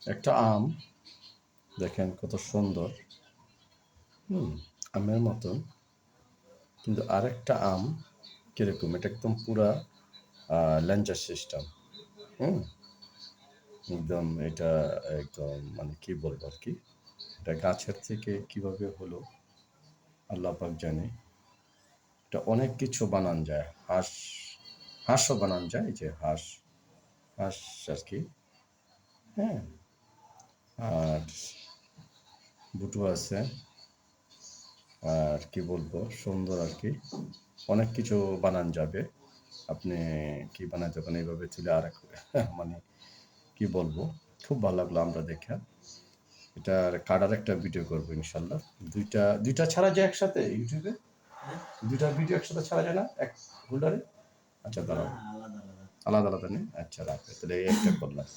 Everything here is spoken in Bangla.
একটা আম দেখেন কত সুন্দর। আমের মতন, কিন্তু আরেকটা আম কিরকম, এটা একদম পুরা ল্যাঞ্চার সিস্টেম। হুম একদম এটা একদম মানে কি বলবো আর কি, এটা গাছের থেকে কিভাবে হলো আল্লাহ পাক জানে। এটা অনেক কিছু বানান যায়, হাঁসও বানান যায়, এই যে হাঁস হাঁস আর কি। হ্যাঁ, আর বুটু আছে, আর কি বলবো সুন্দর আর কি, অনেক কিছু বানান যাবে। আপনি কি বানাইতে পারেন এইভাবে তুলে আর মানে কি বলবো, খুব ভালো লাগলো আমরা দেখা। এটার কাটার একটা ভিডিও করবো ইনশাল্লাহ। দুইটা ছাড়া যায় একসাথে ইউটিউবে, দুইটা ভিডিও একসাথে ছাড়া যায় না এক হোল্ডারে? আচ্ছা দাঁড়াও, আলাদা আলাদা নেই, আচ্ছা রাখবে তাহলে এই একটা করলাম।